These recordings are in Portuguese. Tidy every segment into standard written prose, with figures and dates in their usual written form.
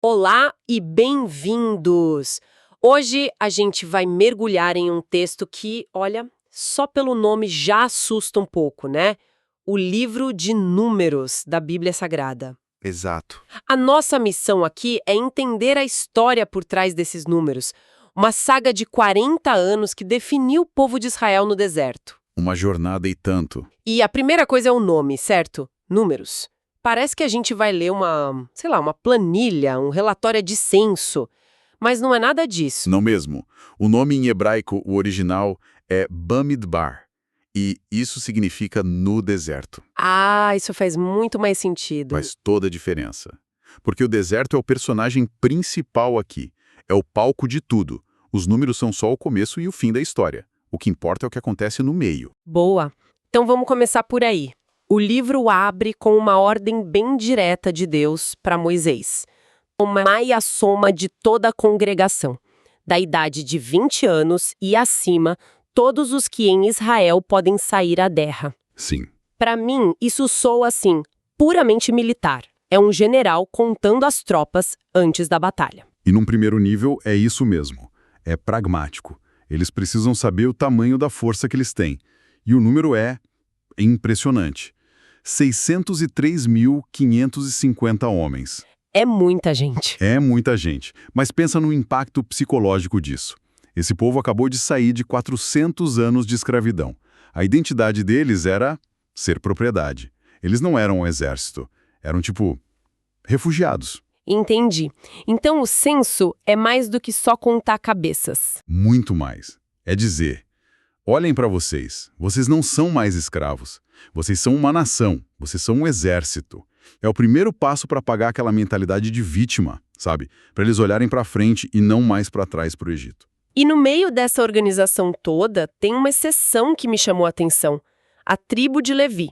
Olá e bem-vindos! Hoje a gente vai mergulhar em um texto que, olha, só pelo nome já assusta um pouco, né? O livro de Números da Bíblia Sagrada. Exato. A nossa missão aqui é entender a história por trás desses números, uma saga de 40 anos que definiu o povo de Israel no deserto. Uma jornada e tanto. E a primeira coisa é o nome, certo? Números. Parece que a gente vai ler uma planilha, um relatório de censo, mas não é nada disso. Não mesmo. O nome em hebraico, o original, é Bamidbar. E isso significa no deserto. Ah, isso faz muito mais sentido. Faz toda a diferença. Porque o deserto é o personagem principal aqui. É o palco de tudo. Os números são só o começo e o fim da história. O que importa é o que acontece no meio. Boa. Então vamos começar por aí. O livro abre com uma ordem bem direta de Deus para Moisés. Tomai a soma de toda a congregação, da idade de 20 anos e acima, todos os que em Israel podem sair à guerra. Sim. Para mim, isso soa assim, puramente militar. É um general contando as tropas antes da batalha. E num primeiro nível é isso mesmo. É pragmático. Eles precisam saber o tamanho da força que eles têm. E o número é impressionante. 603.550 homens. É muita gente. É muita gente, mas pensa no impacto psicológico disso. Esse povo acabou de sair de 400 anos de escravidão. A identidade deles era ser propriedade. Eles não eram um exército, eram refugiados. Entendi. Então o censo é mais do que só contar cabeças. Muito mais. É dizer, olhem para vocês, vocês não são mais escravos. Vocês são uma nação, vocês são um exército. É o primeiro passo para apagar aquela mentalidade de vítima, sabe? Para eles olharem para frente e não mais para trás para o Egito. E no meio dessa organização toda, tem uma exceção que me chamou a atenção. A tribo de Levi.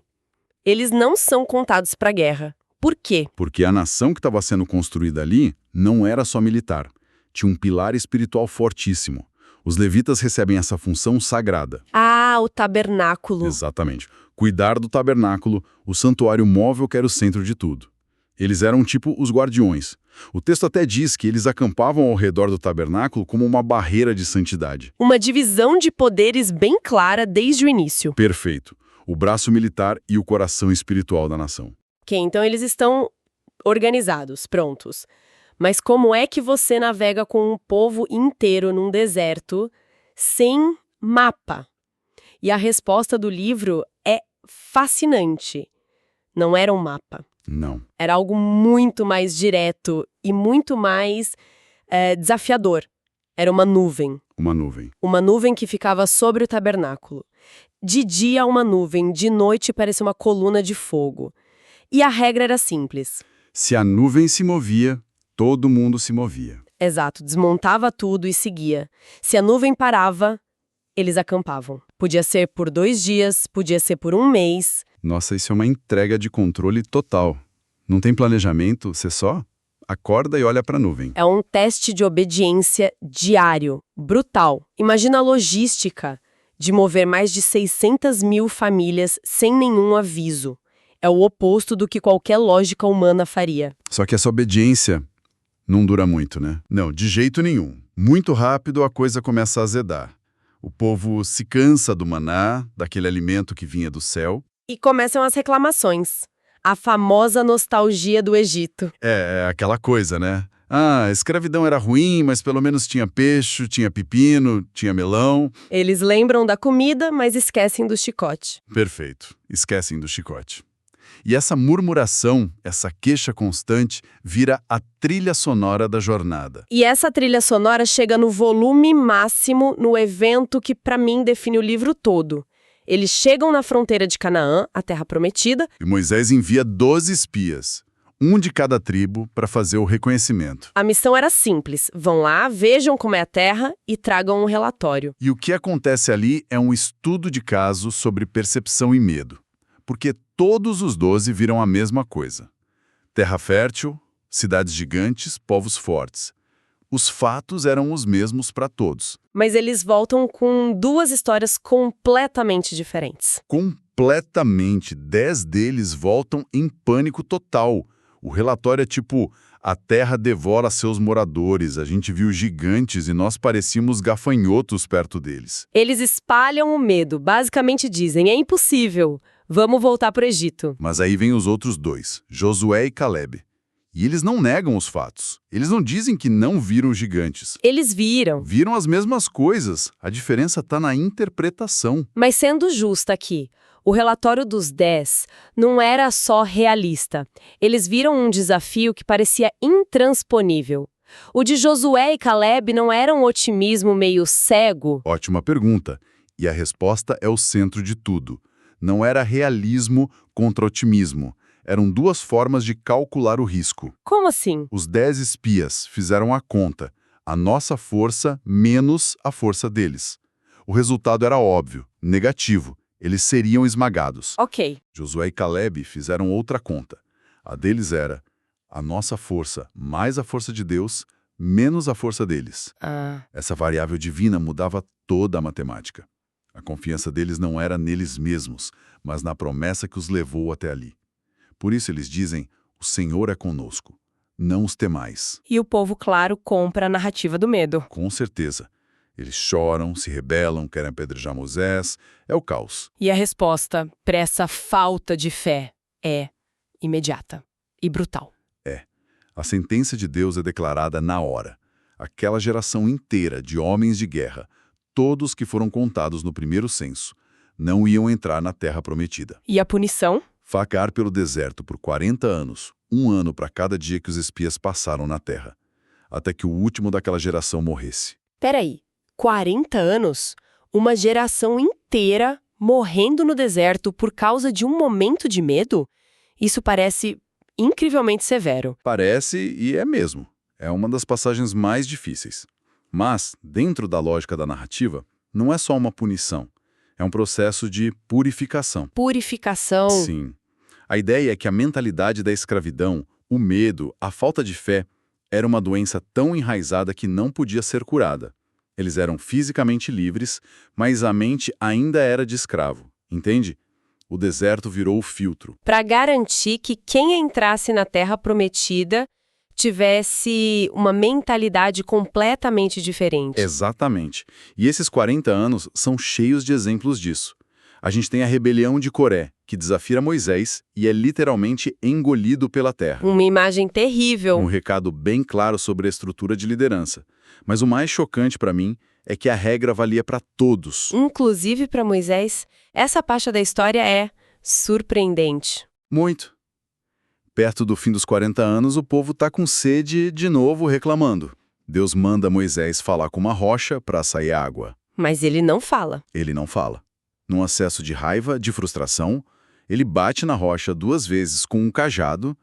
Eles não são contados para a guerra. Por quê? Porque a nação que estava sendo construída ali não era só militar. Tinha um pilar espiritual fortíssimo. Os levitas recebem essa função sagrada. Ah, o tabernáculo. Exatamente. Cuidar do tabernáculo, o santuário móvel que era o centro de tudo. Eles eram os guardiões. O texto até diz que eles acampavam ao redor do tabernáculo como uma barreira de santidade. Uma divisão de poderes bem clara desde o início. Perfeito. O braço militar e o coração espiritual da nação. Ok, então eles estão organizados, prontos. Mas como é que você navega com um povo inteiro num deserto sem mapa? E a resposta do livro é fascinante. Não era um mapa. Não. Era algo muito mais direto e muito mais desafiador. Era uma nuvem. Uma nuvem. Uma nuvem que ficava sobre o tabernáculo. De dia, uma nuvem. De noite, parecia uma coluna de fogo. E a regra era simples. Se a nuvem se movia, todo mundo se movia. Exato, desmontava tudo e seguia. Se a nuvem parava, eles acampavam. Podia ser por 2 dias, podia ser por 1 mês. Nossa, isso é uma entrega de controle total. Não tem planejamento, você só acorda e olha para a nuvem. É um teste de obediência diário, brutal. Imagina a logística de mover mais de 600 mil famílias sem nenhum aviso. É o oposto do que qualquer lógica humana faria. Só que essa obediência não dura muito, né? Não, de jeito nenhum. Muito rápido a coisa começa a azedar. O povo se cansa do maná, daquele alimento que vinha do céu. E começam as reclamações. A famosa nostalgia do Egito. É aquela coisa, né? Ah, a escravidão era ruim, mas pelo menos tinha peixe, tinha pepino, tinha melão. Eles lembram da comida, mas esquecem do chicote. Perfeito. Esquecem do chicote. E essa murmuração, essa queixa constante, vira a trilha sonora da jornada. E essa trilha sonora chega no volume máximo no evento que, para mim, define o livro todo. Eles chegam na fronteira de Canaã, a terra prometida. E Moisés envia 12 espias, um de cada tribo, para fazer o reconhecimento. A missão era simples. Vão lá, vejam como é a terra e tragam um relatório. E o que acontece ali é um estudo de caso sobre percepção e medo. Porque todos os 12 viram a mesma coisa. Terra fértil, cidades gigantes, povos fortes. Os fatos eram os mesmos para todos. Mas eles voltam com 2 histórias completamente diferentes. Completamente. 10 deles voltam em pânico total. O relatório é A terra devora seus moradores, a gente viu gigantes e nós parecíamos gafanhotos perto deles. Eles espalham o medo, basicamente dizem, é impossível, vamos voltar para o Egito. Mas aí vem os outros dois, Josué e Calebe. E eles não negam os fatos. Eles não dizem que não viram gigantes. Eles viram. Viram as mesmas coisas. A diferença está na interpretação. Mas sendo justa aqui, o relatório dos 10 não era só realista. Eles viram um desafio que parecia intransponível. O de Josué e Calebe não era um otimismo meio cego? Ótima pergunta. E a resposta é o centro de tudo. Não era realismo contra otimismo. Eram duas formas de calcular o risco. Como assim? Os 10 espias fizeram a conta. A nossa força menos a força deles. O resultado era óbvio, negativo. Eles seriam esmagados. Ok. Josué e Calebe fizeram outra conta. A deles era a nossa força mais a força de Deus, menos a força deles. Essa variável divina mudava toda a matemática. A confiança deles não era neles mesmos, mas na promessa que os levou até ali. Por isso eles dizem, o Senhor é conosco, não os temais. E o povo, claro, compra a narrativa do medo. Com certeza. Eles choram, se rebelam, querem apedrejar Moisés. É o caos. E a resposta para essa falta de fé é imediata e brutal. A sentença de Deus é declarada na hora. Aquela geração inteira de homens de guerra, todos que foram contados no primeiro censo, não iam entrar na terra prometida. E a punição? Vagar pelo deserto por 40 anos, 1 ano para cada dia que os espias passaram na terra, até que o último daquela geração morresse. Peraí, 40 anos? Uma geração inteira morrendo no deserto por causa de um momento de medo? Isso parece incrivelmente severo. Parece e é mesmo. É uma das passagens mais difíceis. Mas, dentro da lógica da narrativa, não é só uma punição. É um processo de purificação. Purificação. Sim. A ideia é que a mentalidade da escravidão, o medo, a falta de fé, era uma doença tão enraizada que não podia ser curada. Eles eram fisicamente livres, mas a mente ainda era de escravo, entende? O deserto virou o filtro. Para garantir que quem entrasse na Terra Prometida tivesse uma mentalidade completamente diferente. Exatamente. E esses 40 anos são cheios de exemplos disso. A gente tem a rebelião de Coré, que desafia Moisés e é literalmente engolido pela terra. Uma imagem terrível. Um recado bem claro sobre a estrutura de liderança. Mas o mais chocante para mim é que a regra valia para todos. Inclusive para Moisés, essa parte da história é surpreendente. Muito. Perto do fim dos 40 anos, o povo está com sede de novo reclamando. Deus manda Moisés falar com uma rocha para sair água. Mas ele não fala. Ele não fala. Num acesso de raiva, de frustração, ele bate na rocha 2 vezes com um cajado,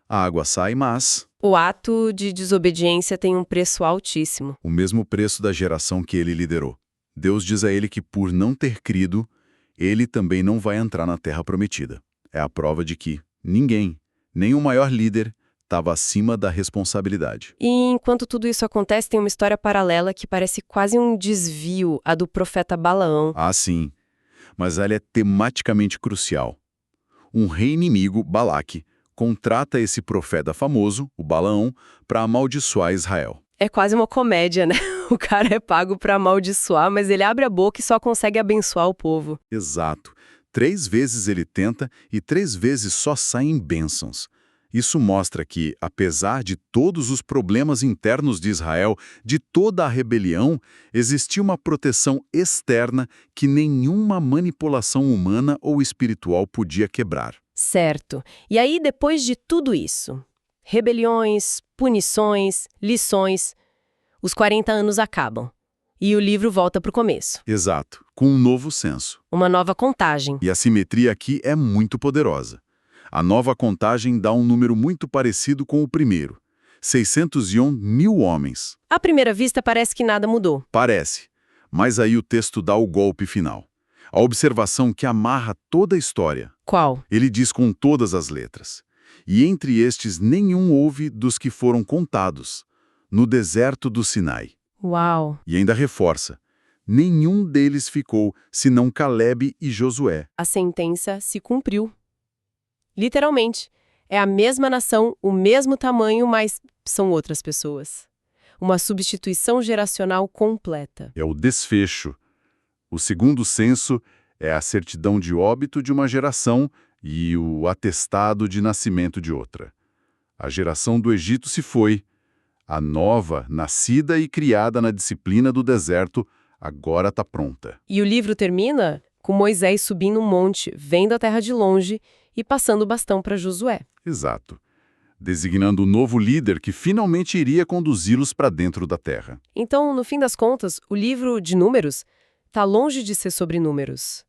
a água sai, mas... O ato de desobediência tem um preço altíssimo. O mesmo preço da geração que ele liderou. Deus diz a ele que, por não ter crido, ele também não vai entrar na Terra Prometida. É a prova de que ninguém, nem o maior líder, estava acima da responsabilidade. E enquanto tudo isso acontece, tem uma história paralela que parece quase um desvio, a do profeta Balaão. Ah, sim. Mas ela é tematicamente crucial. Um rei inimigo, Balaque, contrata esse profeta famoso, o Balaão, para amaldiçoar Israel. É quase uma comédia, né? O cara é pago para amaldiçoar, mas ele abre a boca e só consegue abençoar o povo. Exato. 3 vezes ele tenta e 3 vezes só saem bênçãos. Isso mostra que, apesar de todos os problemas internos de Israel, de toda a rebelião, existia uma proteção externa que nenhuma manipulação humana ou espiritual podia quebrar. Certo. E aí, depois de tudo isso, rebeliões, punições, lições, os 40 anos acabam. E o livro volta para o começo. Exato, com um novo censo. Uma nova contagem. E a simetria aqui é muito poderosa. A nova contagem dá um número muito parecido com o primeiro. 601.000 homens. À primeira vista, parece que nada mudou. Parece. Mas aí o texto dá o golpe final. A observação que amarra toda a história. Qual? Ele diz com todas as letras. E entre estes nenhum houve dos que foram contados, no deserto do Sinai. Uau! E ainda reforça. Nenhum deles ficou, senão Calebe e Josué. A sentença se cumpriu. Literalmente. É a mesma nação, o mesmo tamanho, mas são outras pessoas. Uma substituição geracional completa. É o desfecho. O segundo censo é a certidão de óbito de uma geração e o atestado de nascimento de outra. A geração do Egito se foi. A nova, nascida e criada na disciplina do deserto, agora está pronta. E o livro termina com Moisés subindo um monte, vendo a terra de longe e passando o bastão para Josué. Exato. Designando o novo líder que finalmente iria conduzi-los para dentro da terra. Então, no fim das contas, o livro de Números está longe de ser sobre números.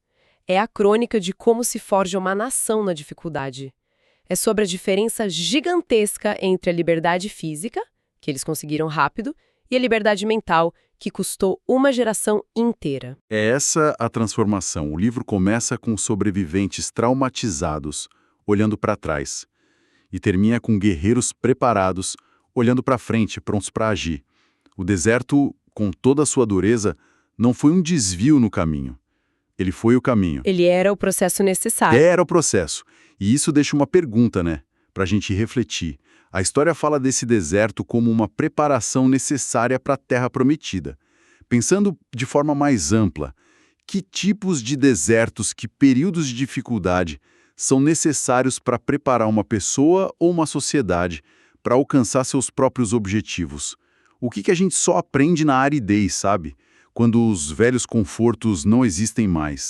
É a crônica de como se forja uma nação na dificuldade. É sobre a diferença gigantesca entre a liberdade física, que eles conseguiram rápido, e a liberdade mental, que custou uma geração inteira. É essa a transformação. O livro começa com sobreviventes traumatizados, olhando para trás, e termina com guerreiros preparados, olhando para frente, prontos para agir. O deserto, com toda a sua dureza, não foi um desvio no caminho. Ele foi o caminho. Ele era o processo necessário. Era o processo. E isso deixa uma pergunta, né? Para a gente refletir. A história fala desse deserto como uma preparação necessária para a Terra Prometida. Pensando de forma mais ampla, que tipos de desertos, que períodos de dificuldade são necessários para preparar uma pessoa ou uma sociedade para alcançar seus próprios objetivos? O que a gente só aprende na aridez, sabe? Quando os velhos confortos não existem mais.